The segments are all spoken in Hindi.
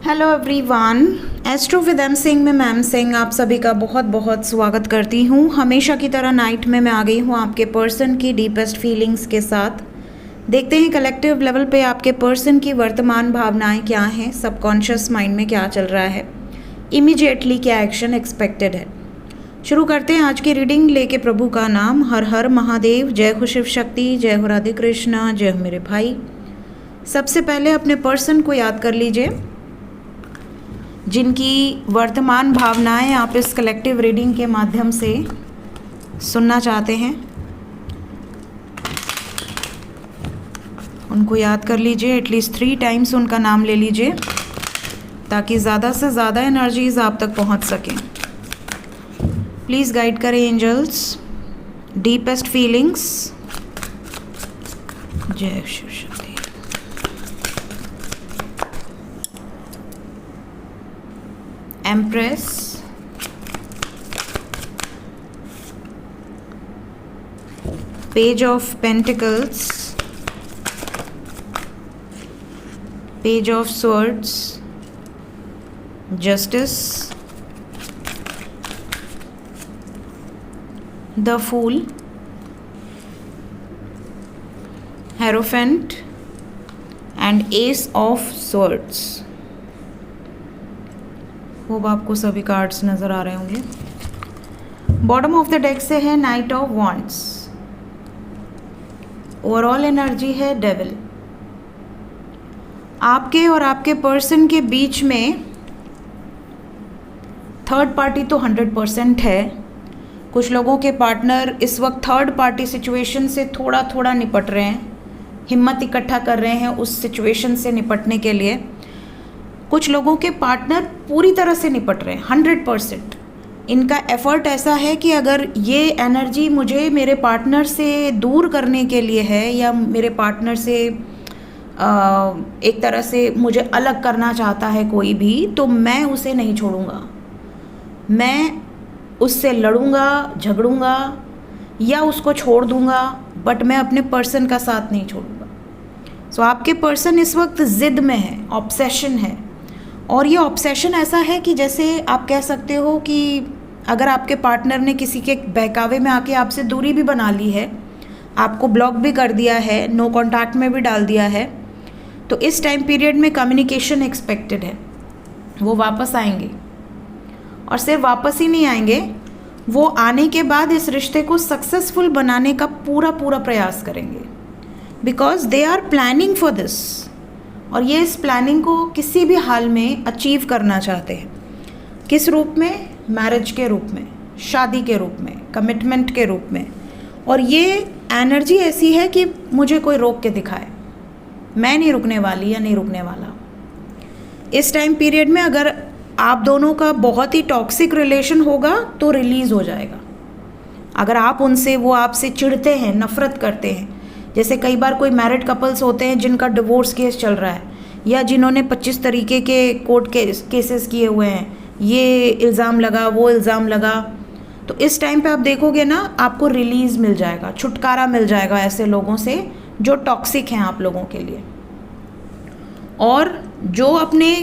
Hello everyone, astro with M Singh में मैम सिंह आप सभी का बहुत बहुत स्वागत करती हूँ। हमेशा की तरह नाइट में मैं आ गई हूँ आपके पर्सन की डीपेस्ट फीलिंग्स के साथ। देखते हैं कलेक्टिव लेवल पे आपके पर्सन की वर्तमान भावनाएं क्या हैं, सबकॉन्शियस माइंड में क्या चल रहा है, इमीडिएटली क्या एक्शन एक्सपेक्टेड है। शुरू करते हैं आज की रीडिंग लेके प्रभु का नाम। हर हर महादेव, जय हो शिव शक्ति, जय हो राधे कृष्णा, जय हो मेरे भाई। सबसे पहले अपने पर्सन को याद कर लीजिए जिनकी वर्तमान भावनाएं आप इस कलेक्टिव रीडिंग के माध्यम से सुनना चाहते हैं। उनको याद कर लीजिए, एटलीस्ट 3 टाइम्स उनका नाम ले लीजिए ताकि ज़्यादा से ज़्यादा एनर्जीज आप तक पहुंच सकें। प्लीज़ गाइड करें एंजल्स, डीपेस्ट फीलिंग्स। जय Shiv Shakti. Empress, Page of Pentacles, Page of Swords, Justice, the Fool, Hierophant and Ace of Swords। Hope आपको सभी कार्ड्स नज़र आ रहे होंगे। बॉटम ऑफ द डेक से है night of wands. Overall energy है डेविल। आपके और आपके पर्सन के बीच में थर्ड पार्टी तो 100% है। कुछ लोगों के पार्टनर इस वक्त थर्ड पार्टी सिचुएशन से थोड़ा थोड़ा निपट रहे हैं, हिम्मत इकट्ठा कर रहे हैं उस सिचुएशन से निपटने के लिए। कुछ लोगों के पार्टनर पूरी तरह से निपट रहे हैं 100%। इनका एफर्ट ऐसा है कि अगर ये एनर्जी मुझे मेरे पार्टनर से दूर करने के लिए है या मेरे पार्टनर से एक तरह से मुझे अलग करना चाहता है कोई भी, तो मैं उसे नहीं छोड़ूंगा। मैं उससे लड़ूंगा, झगड़ूंगा या उसको छोड़ दूंगा, बट मैं अपने पर्सन का साथ नहीं छोड़ूंगा। सो आपके पर्सन इस वक्त ज़िद में है, ऑब्सेशन है। और ये ऑब्सेशन ऐसा है कि जैसे आप कह सकते हो कि अगर आपके पार्टनर ने किसी के बहकावे में आके आपसे दूरी भी बना ली है, आपको ब्लॉक भी कर दिया है, नो कांटेक्ट में भी डाल दिया है, तो इस टाइम पीरियड में कम्युनिकेशन एक्सपेक्टेड है। वो वापस आएंगे और सिर्फ वापस ही नहीं आएंगे, वो आने के बाद इस रिश्ते को सक्सेसफुल बनाने का पूरा प्रयास करेंगे, because they are planning for this. और ये इस प्लानिंग को किसी भी हाल में अचीव करना चाहते हैं। किस रूप में? मैरिज के रूप में, शादी के रूप में, कमिटमेंट के रूप में। और ये एनर्जी ऐसी है कि मुझे कोई रोक के दिखाए, मैं नहीं रुकने वाली या नहीं रुकने वाला। इस टाइम पीरियड में अगर आप दोनों का बहुत ही टॉक्सिक रिलेशन होगा तो रिलीज़ हो जाएगा। अगर आप उनसे, वो आपसे चिढ़ते हैं, नफ़रत करते हैं, जैसे कई बार कोई मैरिड कपल्स होते हैं जिनका डिवोर्स केस चल रहा है या जिन्होंने 25 तरीके के कोर्ट केसेस किए हुए हैं, ये इल्ज़ाम लगा, वो इल्ज़ाम लगा, तो इस टाइम पे आप देखोगे ना, आपको रिलीज़ मिल जाएगा, छुटकारा मिल जाएगा ऐसे लोगों से जो टॉक्सिक हैं आप लोगों के लिए। और जो अपने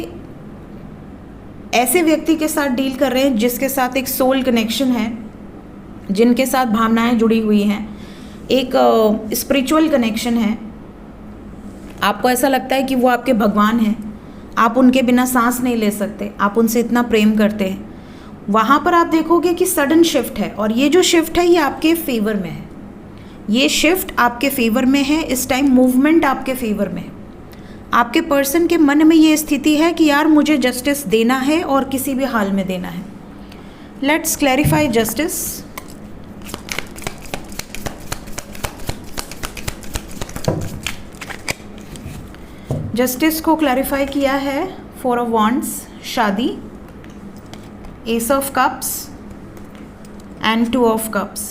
ऐसे व्यक्ति के साथ डील कर रहे हैं जिसके साथ एक सोल कनेक्शन है, जिनके साथ भावनाएं जुड़ी हुई हैं, एक स्पिरिचुअल कनेक्शन है, आपको ऐसा लगता है कि वो आपके भगवान हैं, आप उनके बिना सांस नहीं ले सकते, आप उनसे इतना प्रेम करते हैं, वहाँ पर आप देखोगे कि सडन शिफ्ट है। और ये जो शिफ्ट है ये आपके फेवर में है, ये शिफ्ट आपके फेवर में है। इस टाइम मूवमेंट आपके फेवर में है। आपके पर्सन के मन में ये स्थिति है कि यार मुझे जस्टिस देना है और किसी भी हाल में देना है। Let's clarify justice. जस्टिस को क्लैरिफाई किया है 4 ऑफ वॉन्ड्स, शादी, S of cups and 2 of cups.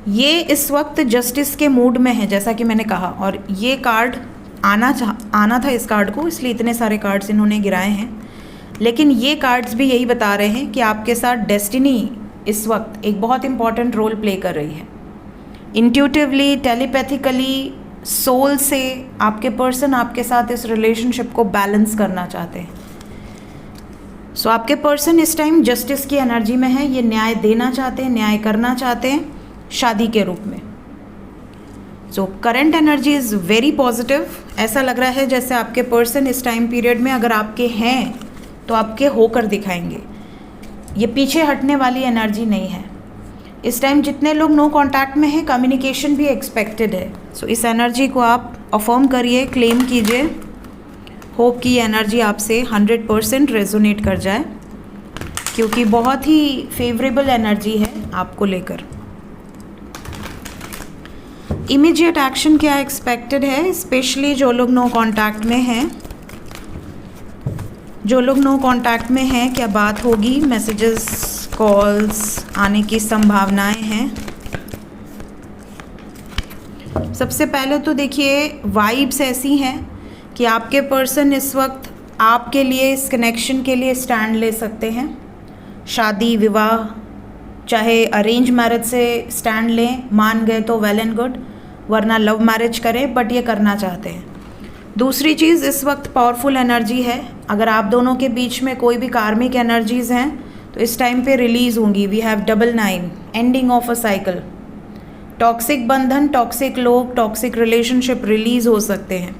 ये इस वक्त जस्टिस के मूड में है जैसा कि मैंने कहा, और ये कार्ड आना था इस कार्ड को, इसलिए इतने सारे कार्ड्स इन्होंने गिराए हैं। लेकिन ये कार्ड्स भी यही बता रहे हैं कि आपके साथ डेस्टिनी इस वक्त एक बहुत इंपॉर्टेंट रोल प्ले कर रही है। इंट्यूटिवली, टेलीपैथिकली सोल से आपके पर्सन आपके साथ इस रिलेशनशिप को बैलेंस करना चाहते हैं। सो आपके पर्सन इस टाइम जस्टिस की एनर्जी में है, ये न्याय देना चाहते हैं, न्याय करना चाहते हैं शादी के रूप में। So current energy is very positive. ऐसा लग रहा है जैसे आपके पर्सन इस टाइम पीरियड में अगर आपके हैं तो आपके होकर दिखाएंगे। ये पीछे हटने वाली एनर्जी नहीं है। इस टाइम जितने लोग नो कांटेक्ट में हैं, कम्युनिकेशन भी एक्सपेक्टेड है। सो इस एनर्जी को आप अफर्म करिए, क्लेम कीजिए। होप कि ये एनर्जी आपसे 100% रेजोनेट कर जाए, क्योंकि बहुत ही फेवरेबल एनर्जी है आपको लेकर। इमीडिएट एक्शन क्या एक्सपेक्टेड है, स्पेशली जो लोग नो कांटेक्ट में हैं। जो लोग नो कांटेक्ट में हैं, क्या बात होगी, मैसेजेस कॉल्स आने की संभावनाएं हैं। सबसे पहले तो देखिए वाइब्स ऐसी हैं कि आपके पर्सन इस वक्त आपके लिए, इस कनेक्शन के लिए स्टैंड ले सकते हैं। शादी विवाह, चाहे अरेंज मैरिज से स्टैंड लें, मान गए तो वेल एंड गुड, वरना लव मैरिज करें, बट ये करना चाहते हैं। दूसरी चीज़, इस वक्त पावरफुल एनर्जी है। अगर आप दोनों के बीच में कोई भी कार्मिक एनर्जीज़ हैं तो इस टाइम पे रिलीज़ होंगी। We have 99, ending of a cycle. Toxic बंधन, टॉक्सिक लोग, टॉक्सिक रिलेशनशिप रिलीज़ हो सकते हैं।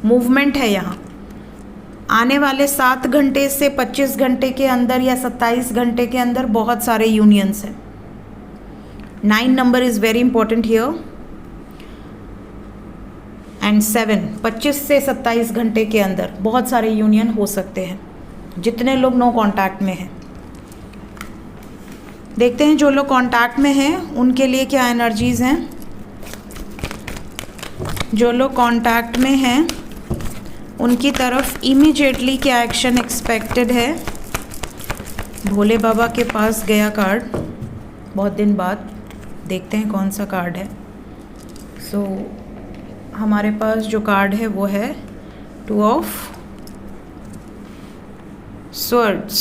मूवमेंट है यहाँ। आने वाले 7 घंटे से 25 घंटे के अंदर या 27 घंटे के अंदर बहुत सारे यूनियंस हैं। 9 number is very important here and 7, 25 से 27 घंटे के अंदर बहुत सारे यूनियन हो सकते हैं, जितने लोग नो कांटेक्ट में हैं। देखते हैं जो लोग कांटेक्ट में हैं उनके लिए क्या एनर्जीज़ हैं। जो लोग कांटेक्ट में हैं उनकी तरफ इमीडिएटली क्या एक्शन एक्सपेक्टेड है। भोले बाबा के पास गया कार्ड, बहुत दिन बाद। देखते हैं कौन सा कार्ड है। सो हमारे पास जो कार्ड है वो है 2 of swords,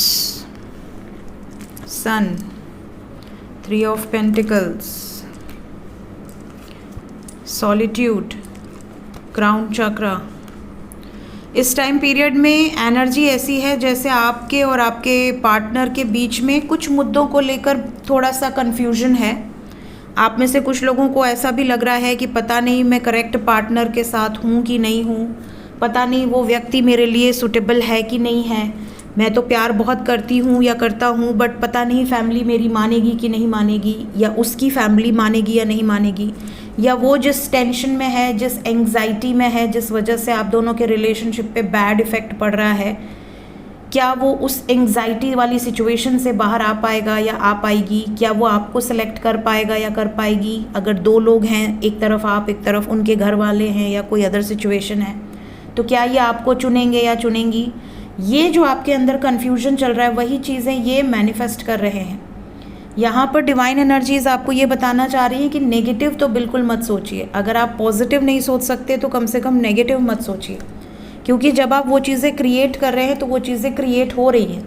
sun, 3 of pentacles, solitude, crown chakra. इस टाइम पीरियड में एनर्जी ऐसी है जैसे आपके और आपके पार्टनर के बीच में कुछ मुद्दों को लेकर थोड़ा सा कन्फ्यूजन है। आप में से कुछ लोगों को ऐसा भी लग रहा है कि पता नहीं मैं करेक्ट पार्टनर के साथ हूँ कि नहीं हूँ, पता नहीं वो व्यक्ति मेरे लिए सूटेबल है कि नहीं है। मैं तो प्यार बहुत करती हूँ या करता हूँ, बट पता नहीं फैमिली मेरी मानेगी कि नहीं मानेगी, या उसकी फैमिली मानेगी या नहीं मानेगी, या वो जिस टेंशन में है, जिस एंग्जाइटी में है, जिस वजह से आप दोनों के रिलेशनशिप पे बैड इफ़ेक्ट पड़ रहा है, क्या वो उस एंग्जाइटी वाली सिचुएशन से बाहर आ पाएगा या आ पाएगी। क्या वो आपको सेलेक्ट कर पाएगा या कर पाएगी। अगर 2 लोग हैं, एक तरफ आप, एक तरफ उनके घर वाले हैं, या कोई अदर सिचुएशन है, तो क्या ये आपको चुनेंगे या चुनेंगी। ये जो आपके अंदर कन्फ्यूजन चल रहा है, वही चीज़ें ये मैनिफेस्ट कर रहे हैं। यहाँ पर डिवाइन एनर्जीज़ आपको ये बताना चाह रही हैं कि नेगेटिव तो बिल्कुल मत सोचिए। अगर आप पॉजिटिव नहीं सोच सकते तो कम से कम नेगेटिव मत सोचिए, क्योंकि जब आप वो चीज़ें क्रिएट कर रहे हैं तो वो चीज़ें क्रिएट हो रही हैं।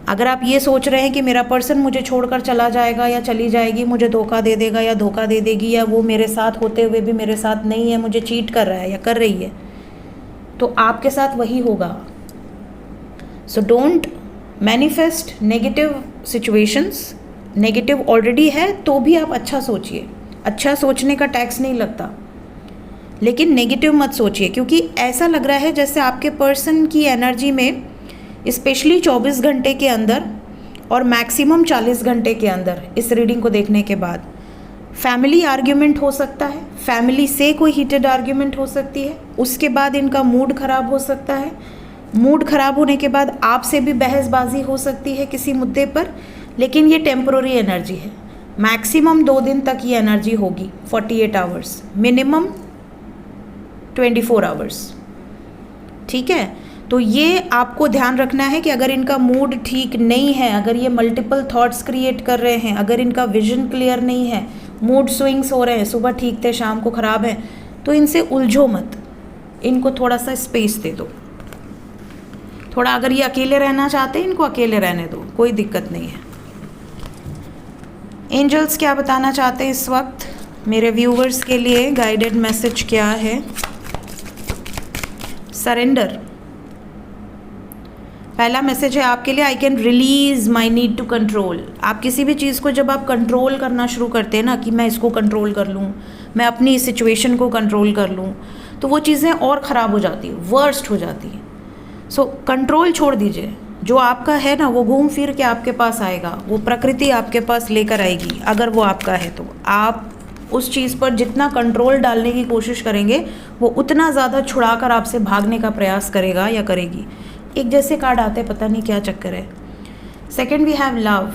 अगर आप ये सोच रहे हैं कि मेरा पर्सन मुझे छोड़कर चला जाएगा या चली जाएगी, मुझे धोखा दे देगा या धोखा दे देगी, या वो मेरे साथ होते हुए भी मेरे साथ नहीं है, मुझे चीट कर रहा है या कर रही है, तो आपके साथ वही होगा। So don't manifest negative situations. Negative already है तो भी आप अच्छा सोचिए। अच्छा सोचने का टैक्स नहीं लगता, लेकिन नेगेटिव मत सोचिए, क्योंकि ऐसा लग रहा है जैसे आपके पर्सन की एनर्जी में स्पेशली 24 घंटे के अंदर और मैक्सिमम 40 घंटे के अंदर, इस रीडिंग को देखने के बाद, फैमिली आर्ग्यूमेंट हो सकता है, फैमिली से कोई हीटेड आर्ग्यूमेंट हो सकती है, उसके बाद इनका मूड ख़राब हो सकता है, मूड ख़राब होने के बाद आपसे भी बहसबाजी हो सकती है किसी मुद्दे पर, लेकिन ये टेम्पोररी एनर्जी है। मैक्सिमम 2 दिन तक ये एनर्जी होगी, 48 आवर्स, मिनिमम 24 आवर्स। ठीक है, तो ये आपको ध्यान रखना है कि अगर इनका मूड ठीक नहीं है, अगर ये मल्टीपल थॉट्स क्रिएट कर रहे हैं, अगर इनका विजन क्लियर नहीं है, मूड स्विंग्स हो रहे हैं, सुबह ठीक थे शाम को ख़राब है, तो इनसे उलझो मत, इनको थोड़ा सा स्पेस दे दो। थोड़ा अगर ये अकेले रहना चाहते हैं, इनको अकेले रहने दो, कोई दिक्कत नहीं है। एंजल्स क्या बताना चाहते हैं इस वक्त मेरे व्यूवर्स के लिए गाइडेड मैसेज क्या है? सरेंडर पहला मैसेज है आपके लिए। I can release my need to control. आप किसी भी चीज़ को जब आप कंट्रोल करना शुरू करते हैं ना, कि मैं इसको कंट्रोल कर लूँ, मैं अपनी इस सिचुएशन को कंट्रोल कर लूँ, तो वो चीज़ें और ख़राब हो जाती है, वर्स्ट हो जाती है। सो कंट्रोल छोड़ दीजिए। जो आपका है ना, वो घूम फिर के आपके पास आएगा, वो प्रकृति आपके पास लेकर आएगी। अगर वो आपका है तो आप उस चीज़ पर जितना कंट्रोल डालने की कोशिश करेंगे, वो उतना ज़्यादा छुड़ा कर आपसे भागने का प्रयास करेगा या करेगी। एक जैसे कार्ड आते हैं, पता नहीं क्या चक्कर है। Second we have love.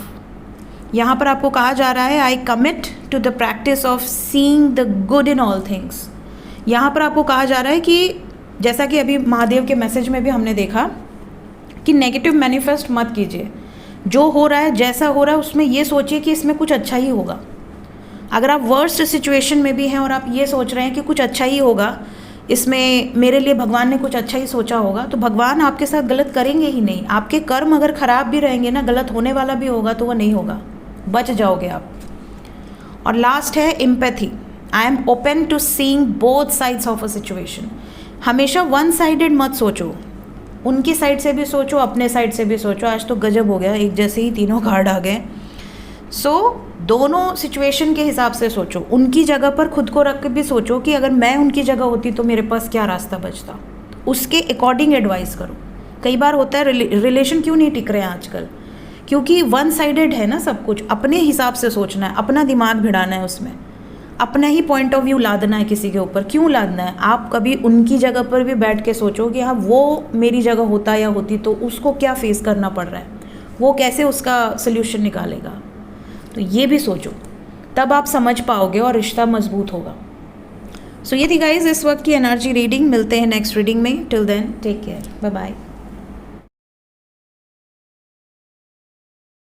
यहाँ पर आपको कहा जा रहा है I commit to the practice of seeing the good in all things. यहाँ पर आपको कहा जा रहा है कि जैसा कि अभी महादेव के मैसेज में भी हमने देखा कि नेगेटिव मैनिफेस्ट मत कीजिए। जो हो रहा है, जैसा हो रहा है, उसमें ये सोचिए कि इसमें कुछ अच्छा ही होगा। अगर आप वर्स्ट सिचुएशन में भी हैं और आप ये सोच रहे हैं कि कुछ अच्छा ही होगा, इसमें मेरे लिए भगवान ने कुछ अच्छा ही सोचा होगा, तो भगवान आपके साथ गलत करेंगे ही नहीं। आपके कर्म अगर ख़राब भी रहेंगे ना, गलत होने वाला भी होगा, तो वो नहीं होगा, बच जाओगे आप। और लास्ट है empathy. I am open to seeing both sides of a situation. हमेशा वन साइडेड मत सोचो, उनकी साइड से भी सोचो, अपने साइड से भी सोचो। आज तो गजब हो गया, एक जैसे ही तीनों कार्ड आ गए। दोनों सिचुएशन के हिसाब से सोचो। उनकी जगह पर खुद को रख के भी सोचो कि अगर मैं उनकी जगह होती तो मेरे पास क्या रास्ता बचता। उसके अकॉर्डिंग एडवाइस करो। कई बार होता है रिलेशन क्यों नहीं टिक रहे हैं आजकल, क्योंकि वन साइडेड है ना सब कुछ। अपने हिसाब से सोचना है, अपना दिमाग भिड़ाना है, उसमें अपना ही पॉइंट ऑफ व्यू लादना है किसी के ऊपर। क्यों लादना है? आप कभी उनकी जगह पर भी बैठ के सोचो कि हाँ, वो मेरी जगह होता या होती तो उसको क्या फेस करना पड़ रहा है, वो कैसे उसका सोल्यूशन निकालेगा। तो ये भी सोचो, तब आप समझ पाओगे और रिश्ता मजबूत होगा। सो ये थी गाइज इस वक्त की एनर्जी रीडिंग। मिलते हैं नेक्स्ट रीडिंग में। Till then take care, bye bye.